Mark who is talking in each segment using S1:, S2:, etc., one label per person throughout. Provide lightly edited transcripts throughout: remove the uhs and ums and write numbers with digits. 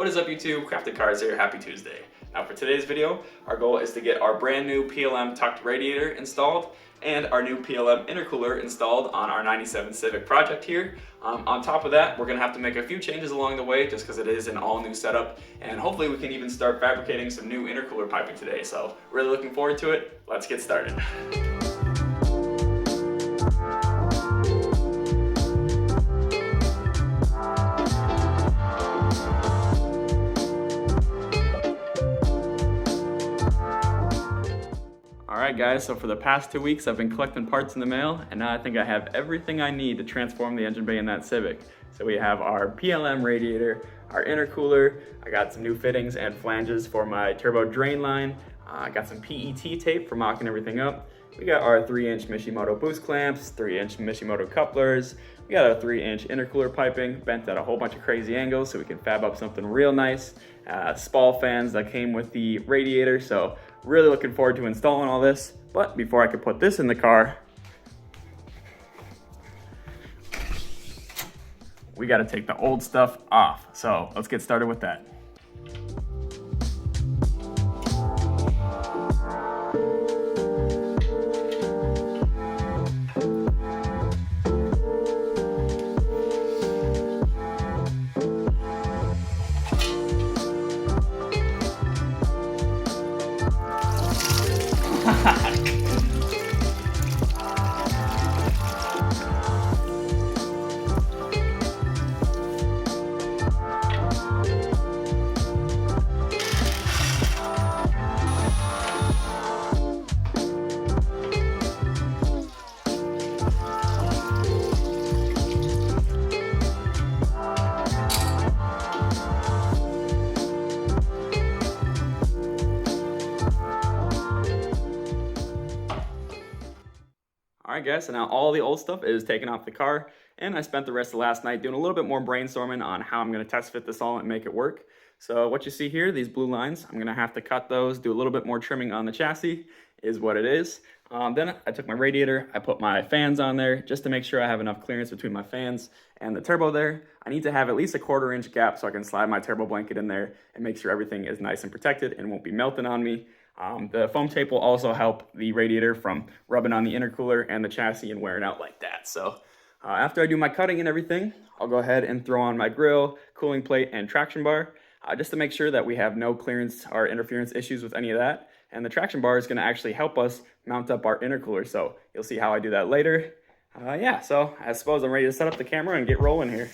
S1: What is up YouTube? Crafted Cars here, happy Tuesday. Now for today's video, our goal is to get our brand new PLM tucked radiator installed and our new PLM intercooler installed on our 97 Civic project here. On top of that, we're gonna have to make a few changes along the way just because it is an all new setup, and hopefully we can even start fabricating some new intercooler piping today. So really looking forward to it. Let's get started. Alright guys, so for the past 2 weeks I've been collecting parts in the mail, and now I think I have everything I need to transform the engine bay in that Civic. So we have our PLM radiator, our intercooler, I got some new fittings and flanges for my turbo drain line, I got some PET tape for mocking everything up. We got our 3-inch Mishimoto boost clamps, 3-inch Mishimoto couplers, we got our 3-inch intercooler piping, bent at a whole bunch of crazy angles so we can fab up something real nice. Spall fans that came with the radiator, so really looking forward to installing all this. But before I could put this in the car, we got to take the old stuff off. So let's get started with that. Alright guys, so now all the old stuff is taken off the car, and I spent the rest of last night doing a little bit more brainstorming on how I'm going to test fit this all and make it work. So what you see here, these blue lines, I'm going to have to cut those, do a little bit more trimming on the chassis, is what it is. Then I took my radiator, I put my fans on there, just to make sure I have enough clearance between my fans and the turbo there. I need to have at least a 1/4 inch gap so I can slide my turbo blanket in there and make sure everything is nice and protected and won't be melting on me. The foam tape will also help the radiator from rubbing on the intercooler and the chassis and wearing out like that. So after I do my cutting and everything, I'll go ahead and throw on my grill, cooling plate, and traction bar, just to make sure that we have no clearance or interference issues with any of that. And the traction bar is going to actually help us mount up our intercooler. So you'll see how I do that later. Yeah, so I suppose I'm ready to set up the camera and get rolling here.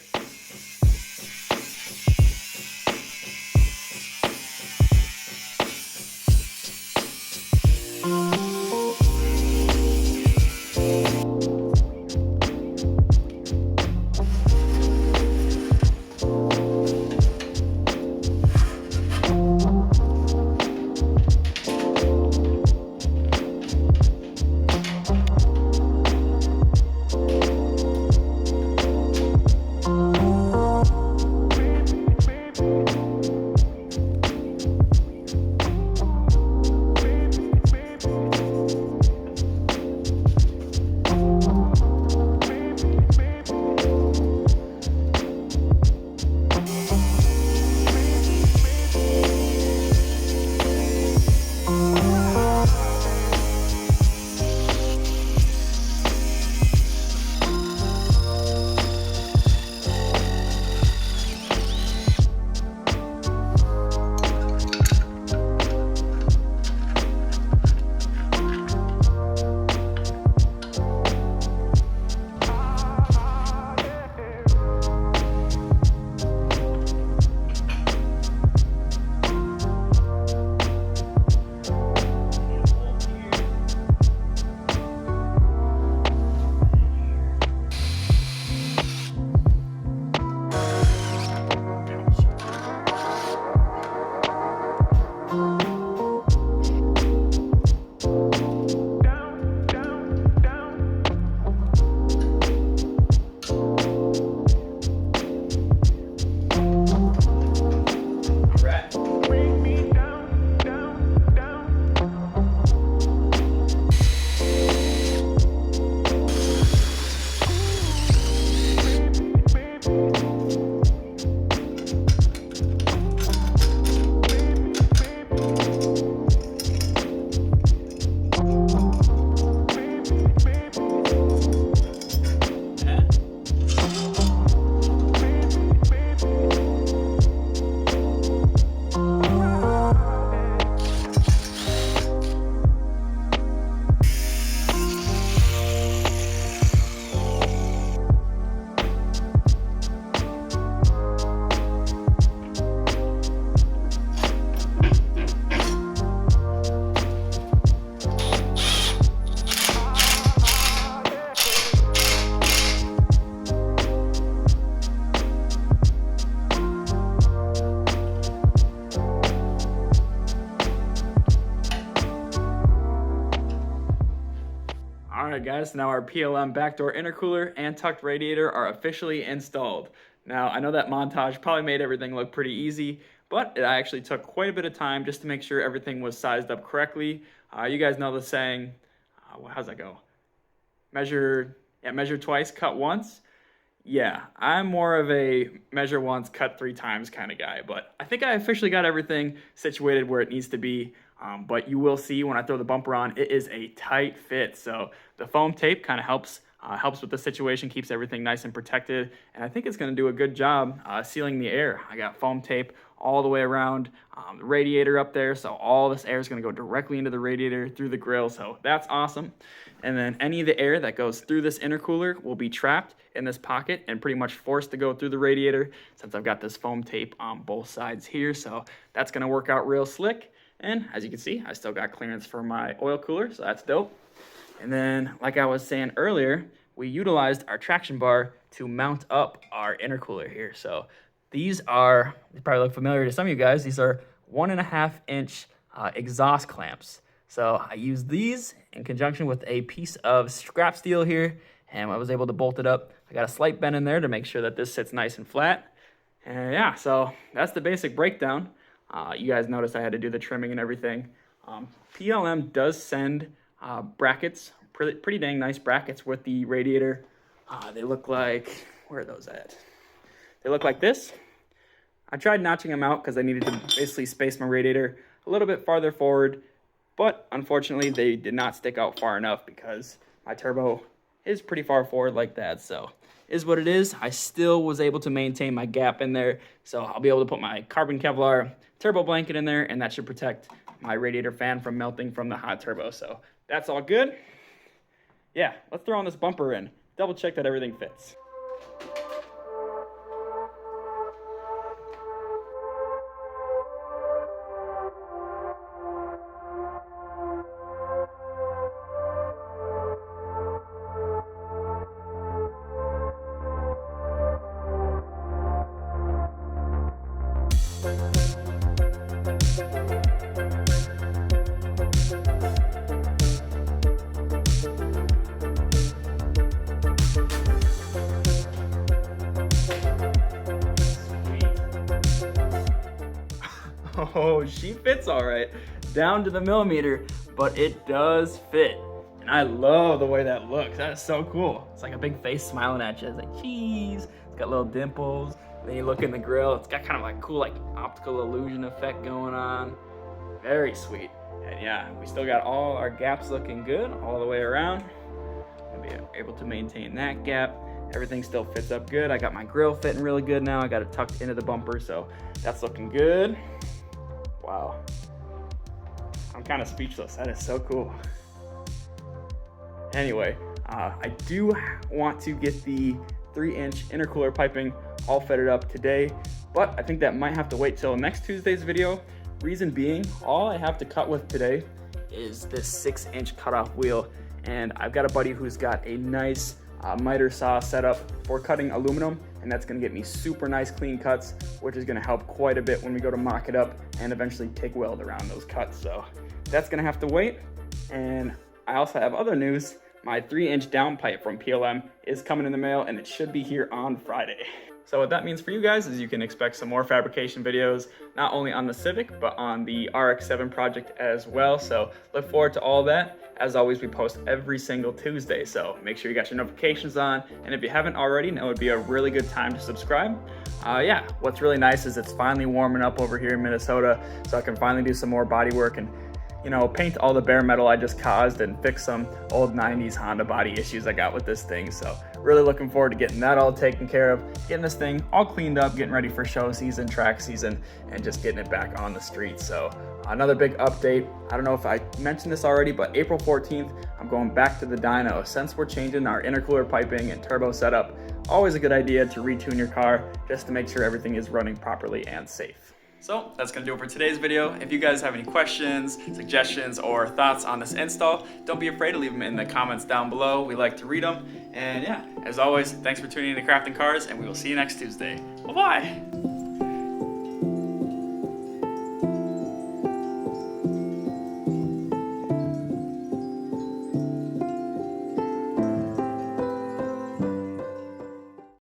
S1: Alright guys, so now our PLM backdoor intercooler and tucked radiator are officially installed. Now I know that montage probably made everything look pretty easy, but it actually took quite a bit of time just to make sure everything was sized up correctly. You guys know the saying, how's that go? Measure twice, cut once. Yeah, I'm more of a measure once, cut 3 times kind of guy, but I think I officially got everything situated where it needs to be. But you will see when I throw the bumper on, it is a tight fit. So the foam tape kind of helps with the situation, keeps everything nice and protected. And I think it's going to do a good job sealing the air. I got foam tape all the way around the radiator up there. So all this air is going to go directly into the radiator through the grill. So that's awesome. And then any of the air that goes through this intercooler will be trapped in this pocket and pretty much forced to go through the radiator since I've got this foam tape on both sides here. So that's going to work out real slick. And as you can see, I still got clearance for my oil cooler, so that's dope. And then, like I was saying earlier, we utilized our traction bar to mount up our intercooler here. So these are, they probably look familiar to some of you guys, these are 1.5 inch exhaust clamps. So I used these in conjunction with a piece of scrap steel here, and I was able to bolt it up. I got a slight bend in there to make sure that this sits nice and flat. And yeah, so that's the basic breakdown. You guys noticed I had to do the trimming and everything. PLM does send brackets, pretty dang nice brackets with the radiator. They look like, where are those at? They look like this. I tried notching them out because I needed to basically space my radiator a little bit farther forward, but unfortunately they did not stick out far enough because my turbo is pretty far forward like that. So is what it is. I still was able to maintain my gap in there, so I'll be able to put my carbon Kevlar turbo blanket in there, and that should protect my radiator fan from melting from the hot turbo. So that's all good. Yeah, let's throw on this bumper and double check that everything fits. Oh, she fits all right, down to the millimeter, but it does fit. And I love the way that looks. That is so cool. It's like a big face smiling at you. It's like cheese. It's got little dimples. Then you look in the grill. It's got kind of like cool, like optical illusion effect going on. Very sweet. And yeah, we still got all our gaps looking good all the way around. I'll be able to maintain that gap. Everything still fits up good. I got my grill fitting really good now. I got it tucked into the bumper, so that's looking good. Wow, I'm kind of speechless. That is so cool. Anyway, I do want to get the 3-inch intercooler piping all fitted up today, but I think that might have to wait till next Tuesday's video. Reason being, all I have to cut with today is this 6-inch cutoff wheel, and I've got a buddy who's got a nice miter saw set up for cutting aluminum, and that's going to get me super nice clean cuts, which is going to help quite a bit when we go to mock it up and eventually TIG weld around those cuts. So that's going to have to wait. And I also have other news. My 3-inch downpipe from PLM is coming in the mail, and it should be here on Friday. So what that means for you guys is you can expect some more fabrication videos, not only on the Civic, but on the RX-7 project as well. So look forward to all that. As always, we post every single Tuesday, so make sure you got your notifications on. And if you haven't already, now would be a really good time to subscribe. Yeah, what's really nice is it's finally warming up over here in Minnesota, so I can finally do some more body work and, you know, paint all the bare metal I just caused and fix some old 90s Honda body issues I got with this thing. So really looking forward to getting that all taken care of, getting this thing all cleaned up, getting ready for show season, track season, and just getting it back on the street. So another big update. I don't know if I mentioned this already, but April 14th, I'm going back to the dyno. Since we're changing our intercooler piping and turbo setup, always a good idea to retune your car just to make sure everything is running properly and safe. So that's gonna do it for today's video. If you guys have any questions, suggestions, or thoughts on this install, don't be afraid to leave them in the comments down below. We like to read them. And yeah, as always, thanks for tuning in to Crafting Cars, and we will see you next Tuesday. Bye-bye.